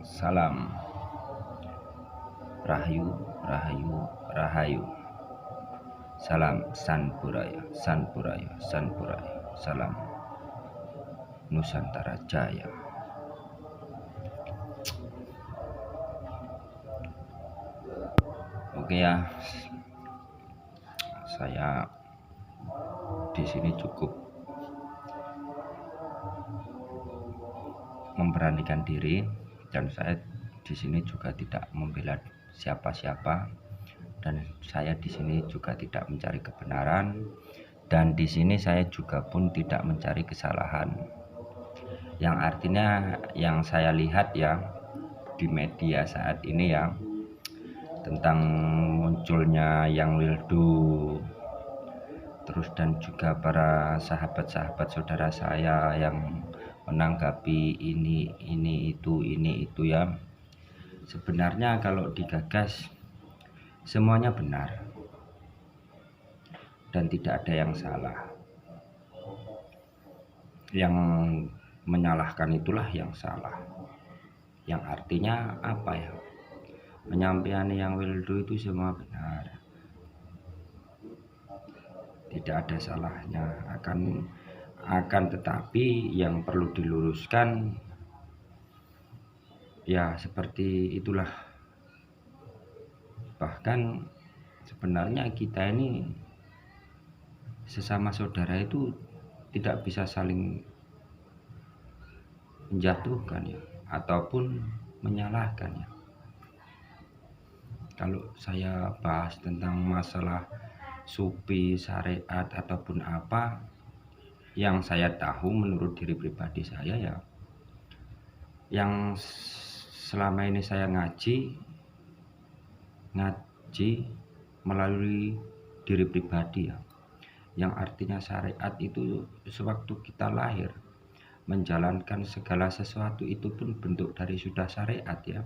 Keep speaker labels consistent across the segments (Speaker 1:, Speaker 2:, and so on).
Speaker 1: Salam Rahayu, Rahayu, Rahayu. Salam Sanpuraya, Sanpuraya, Sanpuraya. Salam Nusantara Jaya. Oke ya, saya di sini cukup memberanikan diri, dan saya di sini juga tidak membela siapa-siapa, dan saya di sini juga tidak mencari kebenaran, dan di sini saya juga pun tidak mencari kesalahan. Yang artinya yang saya lihat ya di media saat ini ya, tentang munculnya Yang Wildo, terus dan juga para sahabat-sahabat saudara saya yang menanggapi ini itu ya. Sebenarnya kalau digagas semuanya benar dan tidak ada yang salah. Yang menyalahkan itulah yang salah. Yang artinya apa ya? Penyampaian Yang Wildo itu semua benar, tidak ada salahnya. Akan tetapi yang perlu diluruskan ya seperti itulah. Bahkan sebenarnya kita ini sesama saudara itu tidak bisa saling menjatuhkan ya, ataupun menyalahkan ya. Kalau saya bahas tentang masalah sufi, syariat ataupun apa, yang saya tahu menurut diri pribadi saya ya, yang selama ini saya ngaji melalui diri pribadi ya, yang artinya syariat itu sewaktu kita lahir menjalankan segala sesuatu itu pun bentuk dari sudah syariat ya.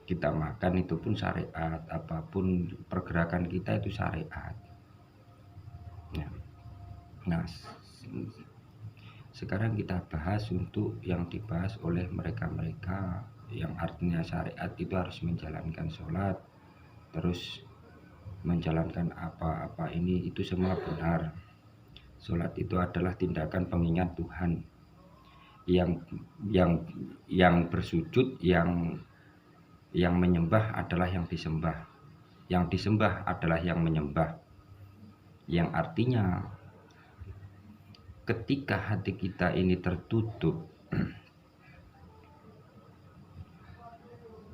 Speaker 1: Kita makan itu pun syariat, apapun pergerakan kita itu syariat ya. Nah, sekarang kita bahas untuk yang dibahas oleh mereka-mereka yang artinya syariat itu harus menjalankan sholat, terus menjalankan apa-apa ini, itu semua benar. Sholat itu adalah tindakan pengingat Tuhan, yang bersujud, yang menyembah adalah yang disembah adalah yang menyembah. Yang artinya ketika hati kita ini tertutup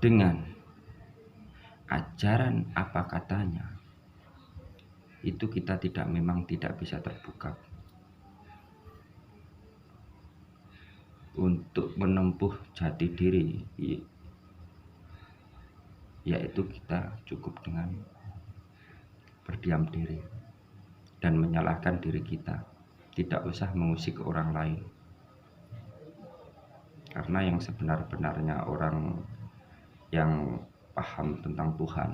Speaker 1: dengan ajaran apa katanya, itu kita memang tidak bisa terbuka untuk menempuh jati diri, yaitu kita cukup dengan berdiam diri dan menyalahkan diri kita, tidak usah mengusik orang lain. Karena yang sebenar-benarnya orang yang paham tentang Tuhan,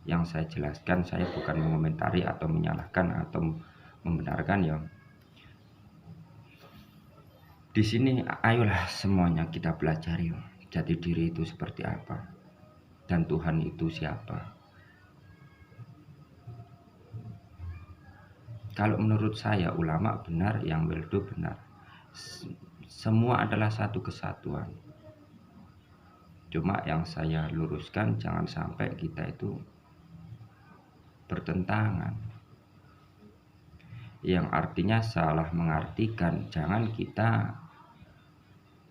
Speaker 1: yang saya jelaskan, saya bukan mengomentari atau menyalahkan atau membenarkan ya. Di sini ayolah semuanya kita pelajari jati diri itu seperti apa dan Tuhan itu siapa. Kalau menurut saya ulama benar, Yang Wildo benar. Semua adalah satu kesatuan. Cuma yang saya luruskan, jangan sampai kita itu bertentangan. Yang artinya salah mengartikan, jangan kita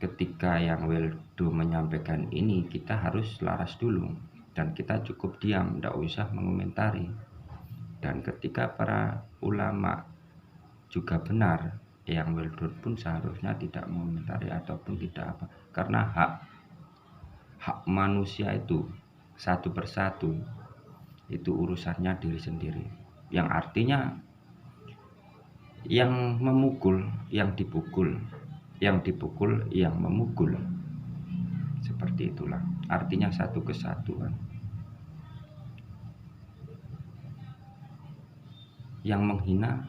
Speaker 1: ketika Yang Wildo menyampaikan ini, kita harus laras dulu dan kita cukup diam, tidak usah mengomentari. Dan ketika para ulama juga benar, Yang Wildo pun seharusnya tidak mengomentari ataupun tidak apa, karena hak manusia itu satu persatu itu urusannya diri sendiri. Yang artinya yang memukul, yang dipukul, yang dipukul, yang memukul. Seperti itulah artinya satu kesatuan. Yang menghina,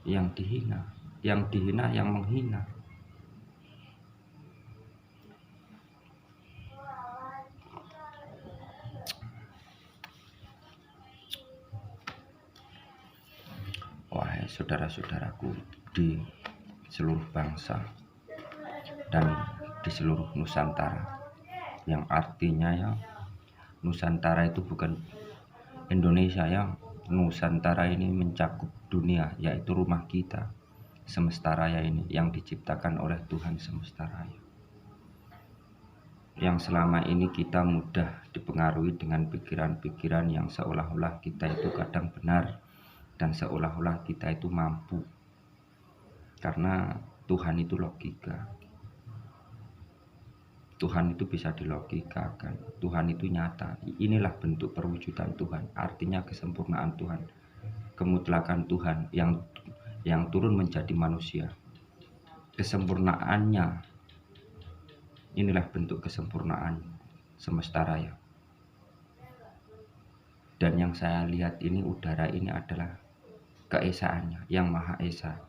Speaker 1: yang dihina, yang dihina, yang menghina. saudara-saudaraku di seluruh bangsa dan di seluruh Nusantara, yang artinya ya Nusantara itu bukan Indonesia ya, Nusantara ini mencakup dunia, yaitu rumah kita, semesta raya ini yang diciptakan oleh Tuhan semesta raya, yang selama ini kita mudah dipengaruhi dengan pikiran-pikiran yang seolah-olah kita itu kadang benar dan seolah-olah kita itu mampu, karena Tuhan itu logika, Tuhan itu bisa dilogikakan, Tuhan itu nyata. Inilah bentuk perwujudan Tuhan, artinya kesempurnaan Tuhan, kemutlakan Tuhan yang turun menjadi manusia. Kesempurnaannya, inilah bentuk kesempurnaan semesta raya. Dan yang saya lihat ini, udara ini adalah keesaannya, yang Maha Esa.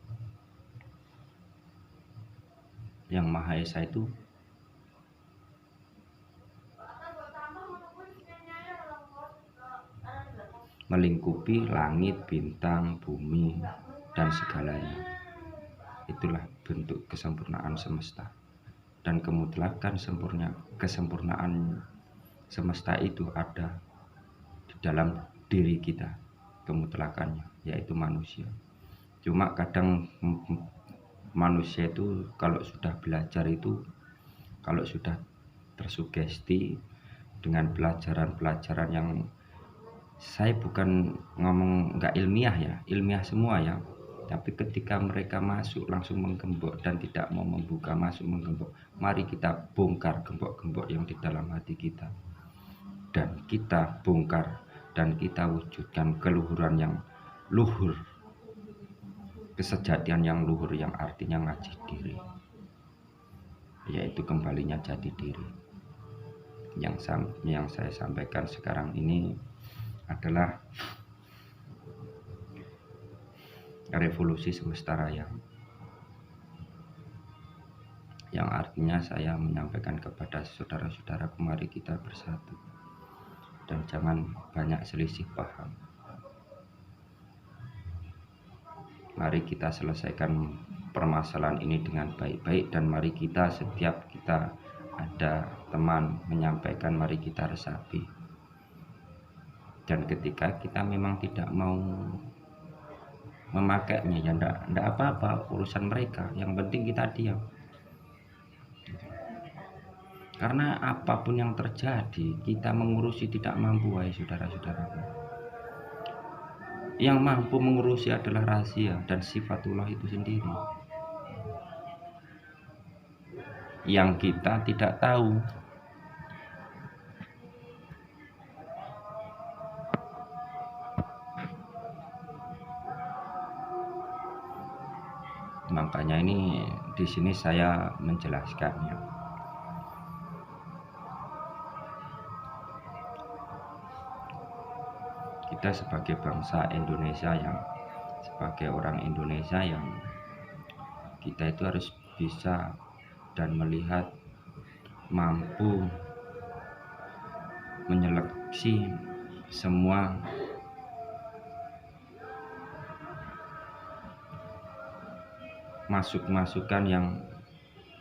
Speaker 1: Yang Maha Esa itu melingkupi langit, bintang, bumi, dan segalanya. Itulah bentuk kesempurnaan semesta. Dan kemutlakan kesempurnaan semesta itu ada di dalam diri kita, kemutlakannya, yaitu manusia. Cuma kadang manusia itu kalau sudah belajar itu, kalau sudah tersugesti dengan pelajaran-pelajaran yang, saya bukan ngomong nggak ilmiah ya, ilmiah semua ya, tapi ketika mereka masuk langsung menggembok dan tidak mau membuka, masuk menggembok. Mari kita bongkar gembok-gembok yang di dalam hati kita, dan kita bongkar dan kita wujudkan keluhuran yang luhur, kesejatian yang luhur, yang artinya ngaji diri, yaitu kembalinya jati diri. Yang saya sampaikan sekarang ini adalah revolusi semesta raya, yang artinya saya menyampaikan kepada saudara-saudara, mari kita bersatu dan jangan banyak selisih paham. Mari kita selesaikan permasalahan ini dengan baik-baik, dan mari kita, setiap kita ada teman menyampaikan, mari kita resapi. Dan ketika kita memang tidak mau memakainya, ya enggak apa-apa, urusan mereka, yang penting kita diam. Karena apapun yang terjadi, kita mengurusi tidak mampu, wahai saudara-saudaraku. Yang mampu mengurusi adalah rahasia dan sifatullah itu sendiri, yang kita tidak tahu. Makanya ini di sini saya menjelaskannya. Kita sebagai bangsa Indonesia, yang sebagai orang Indonesia, yang kita itu harus bisa dan melihat, mampu menyeleksi semua masukan yang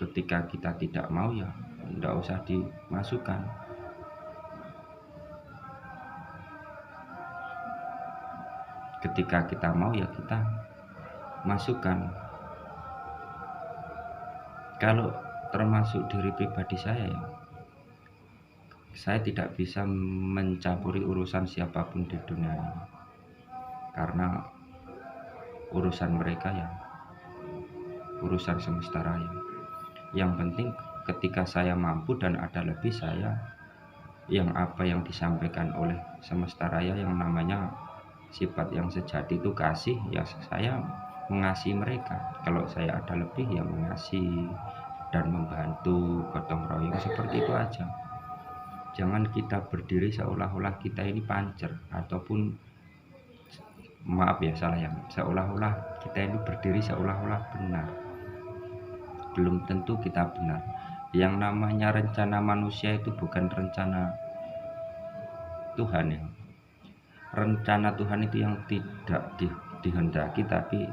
Speaker 1: ketika kita tidak mau, ya tidak usah dimasukkan. Ketika kita mau, ya kita masukkan. Kalau termasuk diri pribadi saya, ya saya tidak bisa mencampuri urusan siapapun di dunia ini, karena urusan mereka ya urusan semesta raya. Yang penting ketika saya mampu dan ada lebih, saya yang apa yang disampaikan oleh semesta raya, yang namanya sifat yang sejati itu kasih, ya saya mengasihi mereka. Kalau saya ada lebih, ya mengasihi dan membantu, gotong royong, seperti itu aja. Jangan kita berdiri seolah-olah kita ini pancer, ataupun maaf ya, salah ya, seolah-olah kita ini berdiri seolah-olah benar. Belum tentu kita benar. Yang namanya rencana manusia itu bukan rencana Tuhan ya. Rencana Tuhan itu yang tidak dihendaki tapi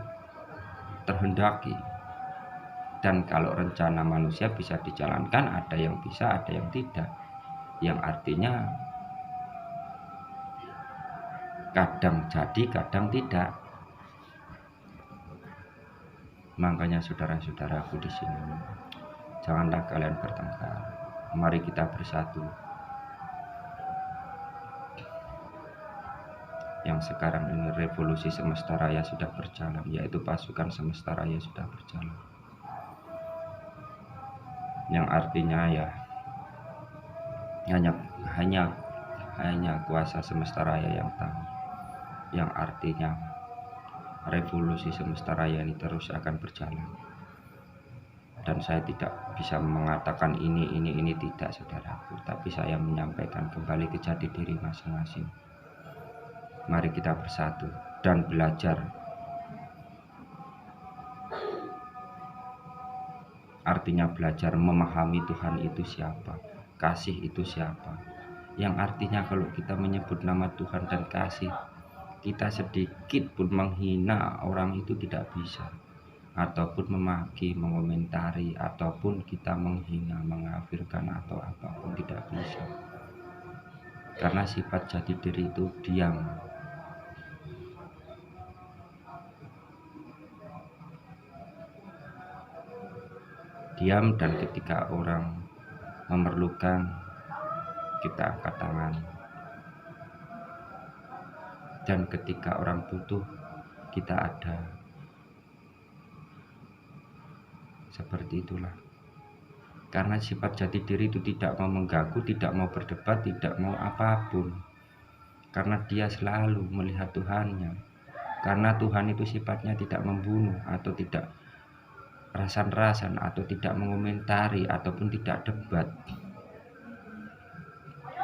Speaker 1: terhendaki. Dan kalau rencana manusia bisa dijalankan, ada yang bisa, ada yang tidak, yang artinya kadang jadi, kadang tidak. Makanya saudara-saudaraku di sini, janganlah kalian bertengkar. Mari kita bersatu. Yang sekarang ini revolusi semesta raya sudah berjalan, yaitu pasukan semesta raya sudah berjalan. Yang artinya ya hanya kuasa semesta raya yang tahu. Yang artinya revolusi semesta raya ini terus akan berjalan. Dan saya tidak bisa mengatakan ini tidak, saudaraku, tapi saya menyampaikan kembali ke jati diri masing-masing. Mari kita bersatu dan belajar. Artinya belajar memahami Tuhan itu siapa, kasih itu siapa. Yang artinya kalau kita menyebut nama Tuhan dan kasih, kita sedikit pun menghina orang itu tidak bisa, ataupun memaki, mengomentari, ataupun kita menghina, mengafirkan atau apapun tidak bisa. Karena sifat jati diri itu diam. Diam, dan ketika orang memerlukan, kita angkat tangan. Dan ketika orang butuh, kita ada. Seperti itulah. Karena sifat jati diri itu tidak mau mengganggu, tidak mau berdebat, tidak mau apapun. Karena dia selalu melihat Tuhannya. Karena Tuhan itu sifatnya tidak membunuh, atau tidak rasan-rasan, atau tidak mengomentari, ataupun tidak debat.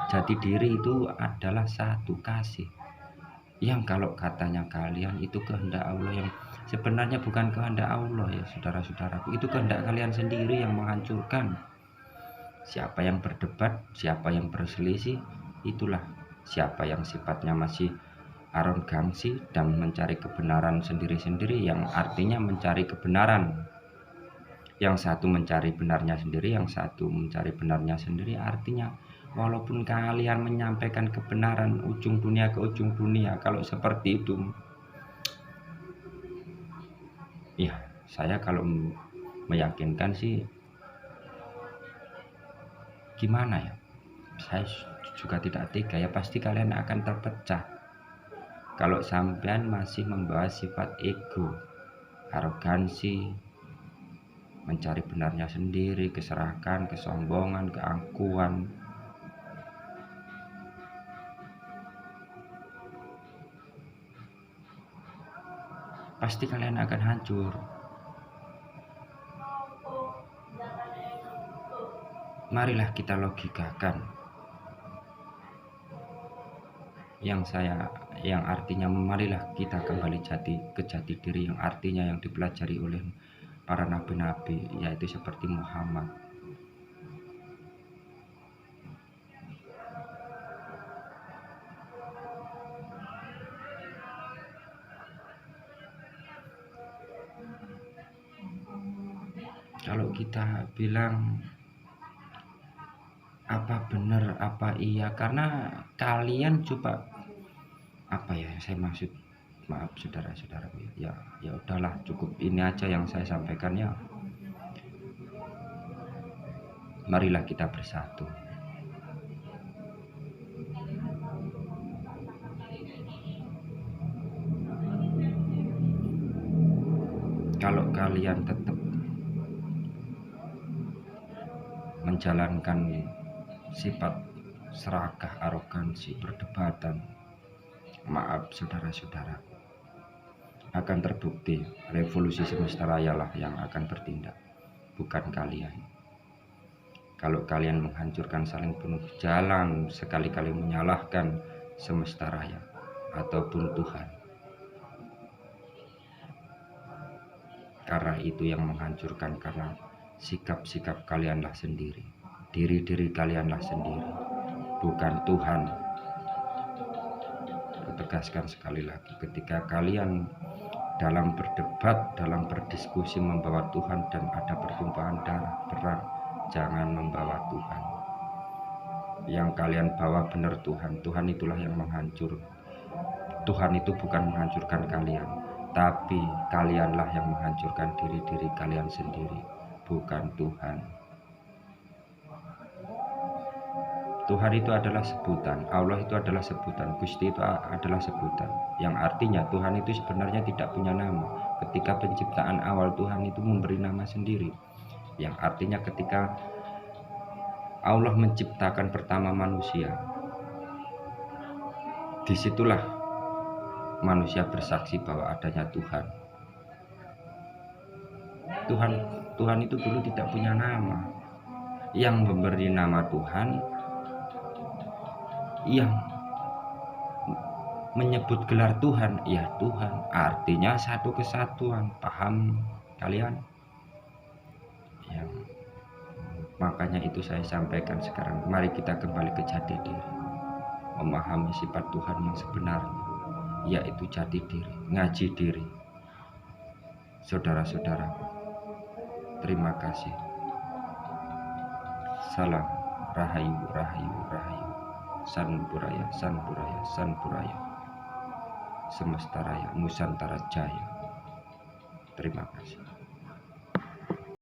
Speaker 1: Jati diri itu adalah satu, kasih. Yang kalau katanya kalian itu kehendak Allah, yang sebenarnya bukan kehendak Allah ya saudara-saudaraku. Itu kehendak kalian sendiri yang menghancurkan. Siapa yang berdebat, siapa yang berselisih, itulah siapa yang sifatnya masih arogansi dan mencari kebenaran sendiri-sendiri, yang artinya mencari kebenaran. Yang satu mencari benarnya sendiri, yang satu mencari benarnya sendiri. Artinya walaupun kalian menyampaikan kebenaran ujung dunia ke ujung dunia, kalau seperti itu, ya saya kalau meyakinkan sih gimana ya, saya juga tidak tega ya, pasti kalian akan terpecah kalau sampean masih membawa sifat ego, arogansi, mencari benarnya sendiri, keserakahan, kesombongan, keangkuhan. Pasti kalian akan hancur. Marilah kita logikakan. Yang artinya marilah kita kembali ke jati diri, yang artinya yang dipelajari oleh para nabi-nabi, yaitu seperti Muhammad. Kalau kita bilang apa benar, apa iya, karena kalian coba, apa ya saya maksud, maaf saudara-saudara ya udahlah, cukup ini aja yang saya sampaikan ya. Marilah kita bersatu. Kalau kalian tetap menjalankan sifat serakah, arogansi, perdebatan, maaf saudara-saudara, akan terbukti revolusi semesta raya lah yang akan bertindak, bukan kalian. Kalau kalian menghancurkan, saling bunuh, jangan sekali-kali menyalahkan semesta raya ataupun Tuhan, karena itu yang menghancurkan, karena sikap-sikap kalianlah sendiri, diri-diri kalianlah sendiri, bukan Tuhan. Tegaskan sekali lagi, ketika kalian dalam berdebat, dalam berdiskusi membawa Tuhan dan ada pertumpahan darah, perang, jangan membawa Tuhan. Yang kalian bawa benar Tuhan. Tuhan itulah yang menghancur. Tuhan itu bukan menghancurkan kalian, tapi kalianlah yang menghancurkan diri-diri kalian sendiri, bukan Tuhan. Tuhan itu adalah sebutan, Allah itu adalah sebutan, Gusti itu adalah sebutan, yang artinya Tuhan itu sebenarnya tidak punya nama. Ketika penciptaan awal, Tuhan itu memberi nama sendiri, yang artinya ketika Allah menciptakan pertama manusia, disitulah manusia bersaksi bahwa adanya Tuhan. Tuhan itu dulu tidak punya nama. Yang memberi nama Tuhan, yang menyebut gelar Tuhan, ya Tuhan, artinya satu kesatuan. Paham kalian? Ya, makanya itu saya sampaikan sekarang. Mari kita kembali ke jati diri, memahami sifat Tuhan yang sebenarnya, yaitu jati diri, ngaji diri. Saudara-saudaraku, terima kasih. Salam rahayu, rahayu, rahayu. Sanburaya, Sanburaya, Sanburaya, Semesta Raya, Nusantara Jaya. Terima kasih.